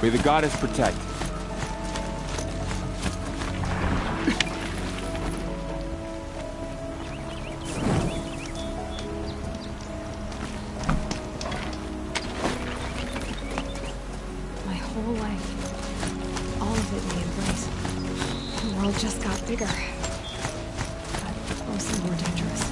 May the goddess protect. My whole life, all of it we embrace. The world just got bigger, but mostly more dangerous.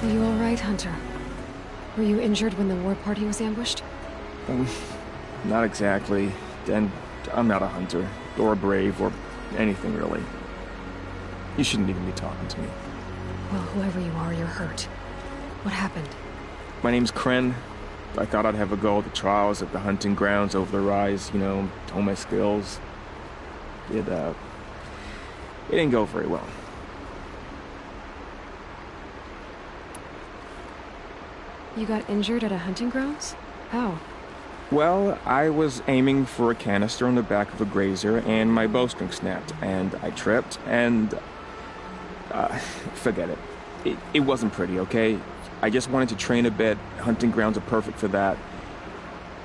Are you all right, Hunter? Were you injured when the war party was ambushed? Not exactly. And I'm not a hunter, or a brave, or anything really. You shouldn't even be talking to me. Well, whoever you are, you're hurt. What happened? My name's Kren. I thought I'd have a go at the trials at the hunting grounds over the rise, you know, hone my skills. It didn't go very well. You got injured at a hunting grounds? How? Well, I was aiming for a canister on the back of a grazer, and my bowstring snapped, and I tripped, and... forget it. It wasn't pretty, okay? I just wanted to train a bit. Hunting grounds are perfect for that.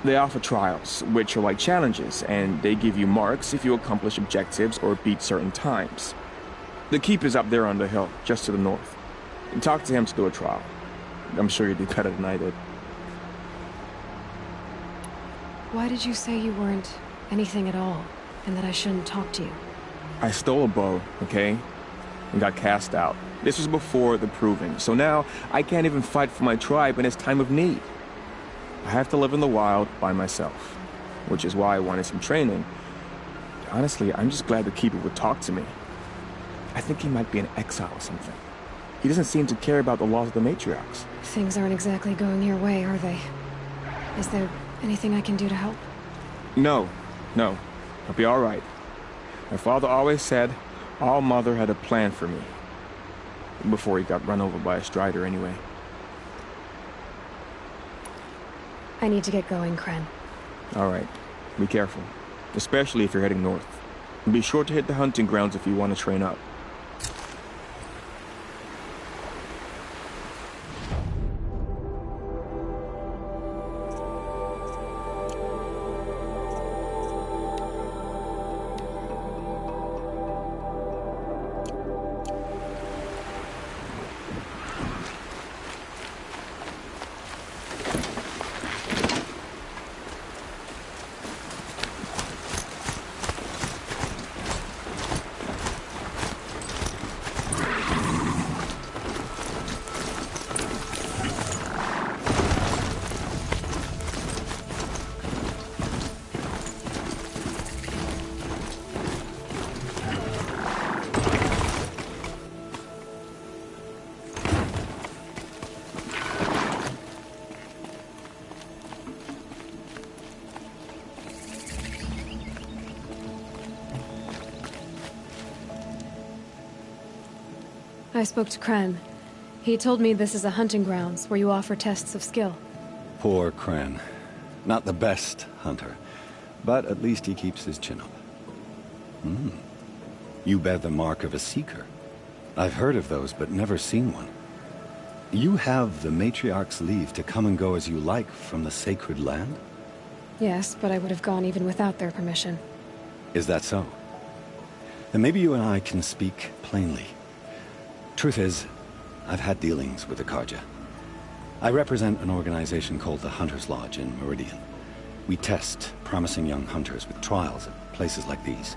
They offer trials, which are like challenges, and they give you marks if you accomplish objectives or beat certain times. The keeper's up there on the hill, just to the north. And talk to him to do a trial. I'm sure you'd do better than I did. Why did you say you weren't anything at all, and that I shouldn't talk to you? I stole a bow, okay? And got cast out. This was before the proving, so now I can't even fight for my tribe in its time of need. I have to live in the wild by myself, which is why I wanted some training. Honestly, I'm just glad the keeper would talk to me. I think he might be in exile or something. He doesn't seem to care about the laws of the matriarchs. Things aren't exactly going your way, are they? Is there anything I can do to help? No. I'll be all right. My father always said All Mother had a plan for me. Before he got run over by a strider, anyway. I need to get going, Kren. All right. Be careful. Especially if you're heading north. And be sure to hit the hunting grounds if you want to train up. I spoke to Kren. He told me this is a hunting grounds where you offer tests of skill. Poor Kren. Not the best hunter, but at least he keeps his chin up. You bear the mark of a seeker. I've heard of those, but never seen one. You have the Matriarch's leave to come and go as you like from the sacred land? Yes, but I would have gone even without their permission. Is that so? Then maybe you and I can speak plainly. Truth is, I've had dealings with the Carja. I represent an organization called the Hunter's Lodge in Meridian. We test promising young hunters with trials at places like these.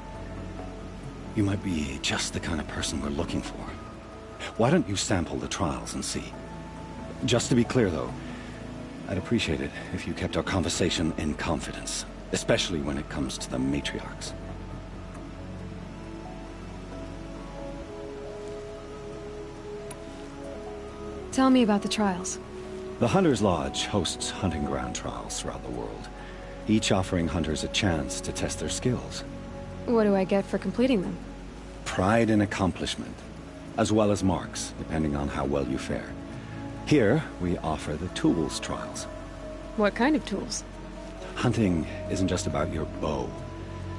You might be just the kind of person we're looking for. Why don't you sample the trials and see? Just to be clear, though, I'd appreciate it if you kept our conversation in confidence, especially when it comes to the matriarchs. Tell me about the trials. The Hunter's Lodge hosts hunting ground trials throughout the world, each offering hunters a chance to test their skills. What do I get for completing them? Pride in accomplishment, as well as marks, depending on how well you fare. Here, we offer the tools trials. What kind of tools? Hunting isn't just about your bow.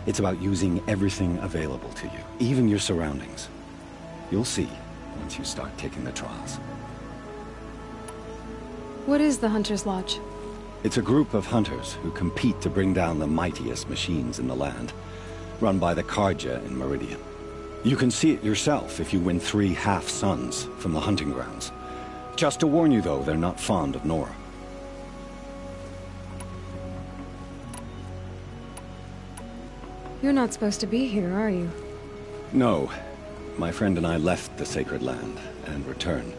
It's about using everything available to you, even your surroundings. You'll see once you start taking the trials. What is the Hunter's Lodge? It's a group of hunters who compete to bring down the mightiest machines in the land, run by the Carja in Meridian. You can see it yourself if you win 3 half-suns from the hunting grounds. Just to warn you, though, they're not fond of Nora. You're not supposed to be here, are you? No. My friend and I left the sacred land and returned.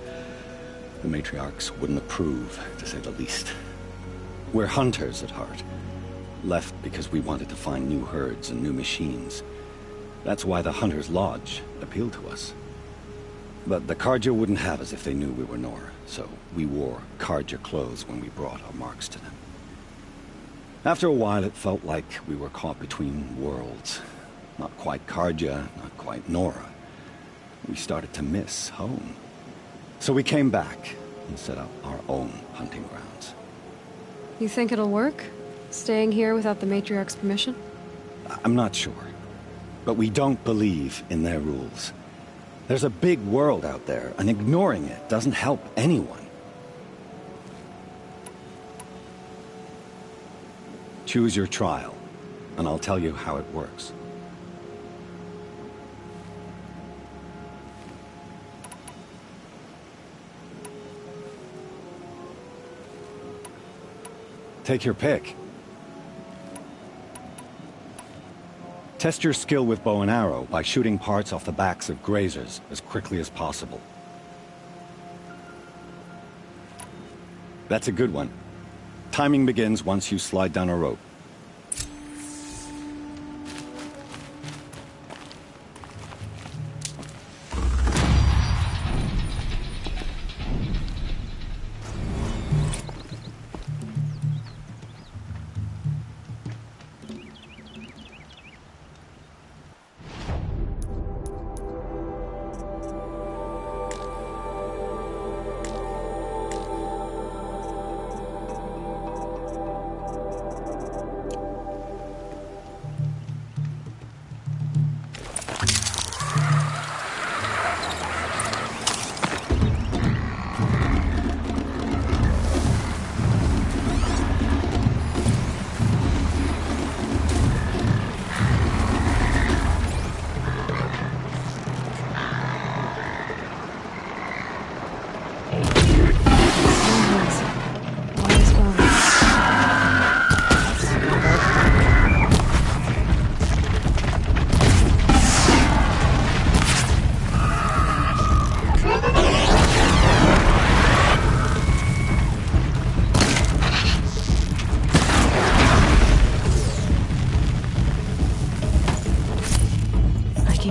The matriarchs wouldn't approve, to say the least. We're hunters at heart. Left because we wanted to find new herds and new machines. That's why the Hunter's Lodge appealed to us. But the Carja wouldn't have us if they knew we were Nora, so we wore Carja clothes when we brought our marks to them. After a while, it felt like we were caught between worlds. Not quite Carja, not quite Nora. We started to miss home. So we came back and set up our own hunting grounds. You think it'll work? Staying here without the Matriarch's permission? I'm not sure. But we don't believe in their rules. There's a big world out there, and ignoring it doesn't help anyone. Choose your trial, and I'll tell you how it works. Take your pick. Test your skill with bow and arrow by shooting parts off the backs of grazers as quickly as possible. That's a good one. Timing begins once you slide down a rope.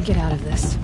Get out of this.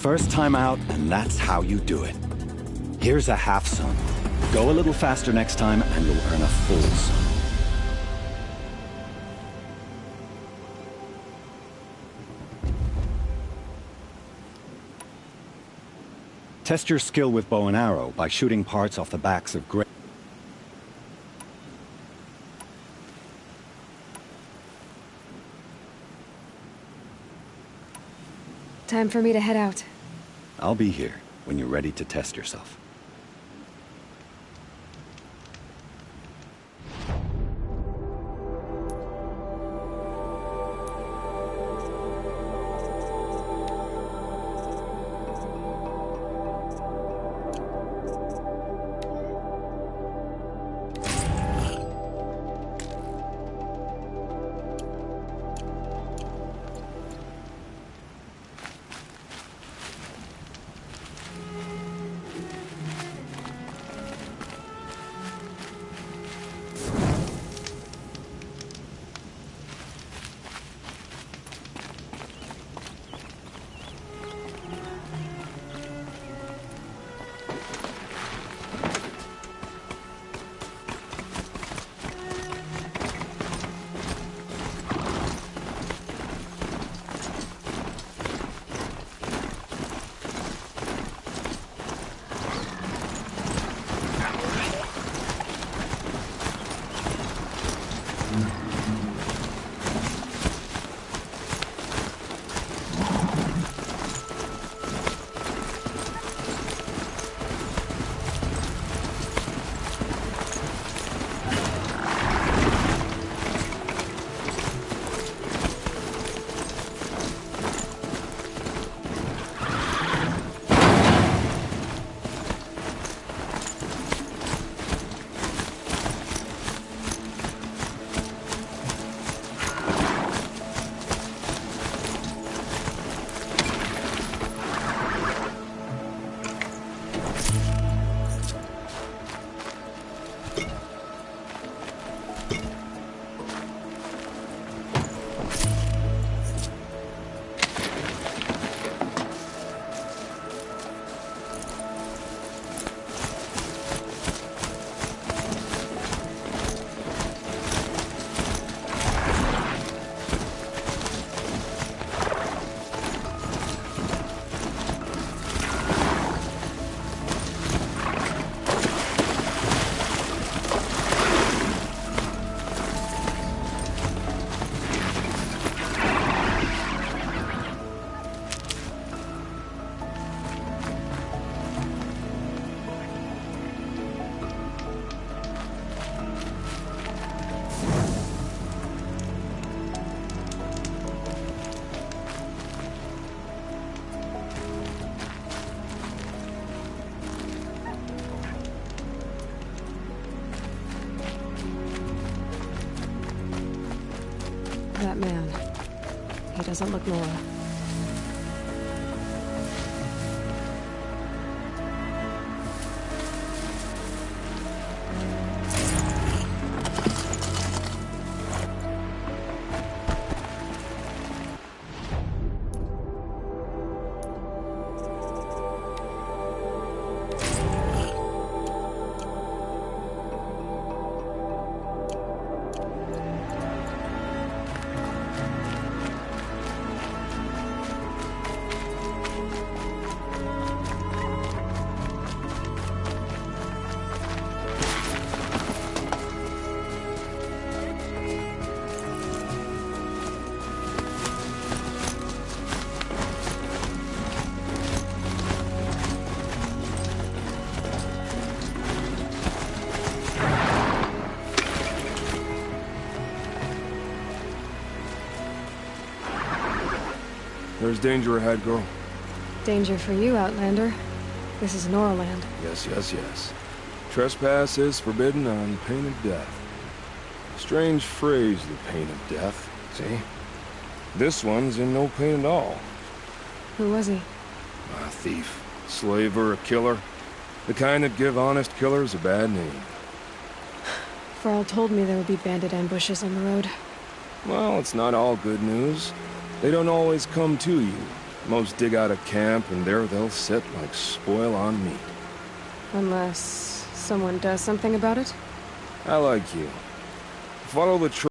First time out, and that's how you do it. Here's a half sun. Go a little faster next time, and you'll earn a full sun. Test your skill with bow and arrow by shooting parts off the backs of great. Time for me to head out. I'll be here when you're ready to test yourself. man. He doesn't look normal. There's danger ahead, girl. Danger for you, Outlander. This is Norland. Yes, yes, yes. Trespass is forbidden on pain of death. Strange phrase, the pain of death, see? This one's in no pain at all. Who was he? A thief, slaver, a killer. The kind that give honest killers a bad name. Farrell told me there would be bandit ambushes on the road. Well, it's not all good news. They don't always come to you. Most dig out a camp, and there they'll sit like spoil on meat. Unless someone does something about it? I like you. Follow the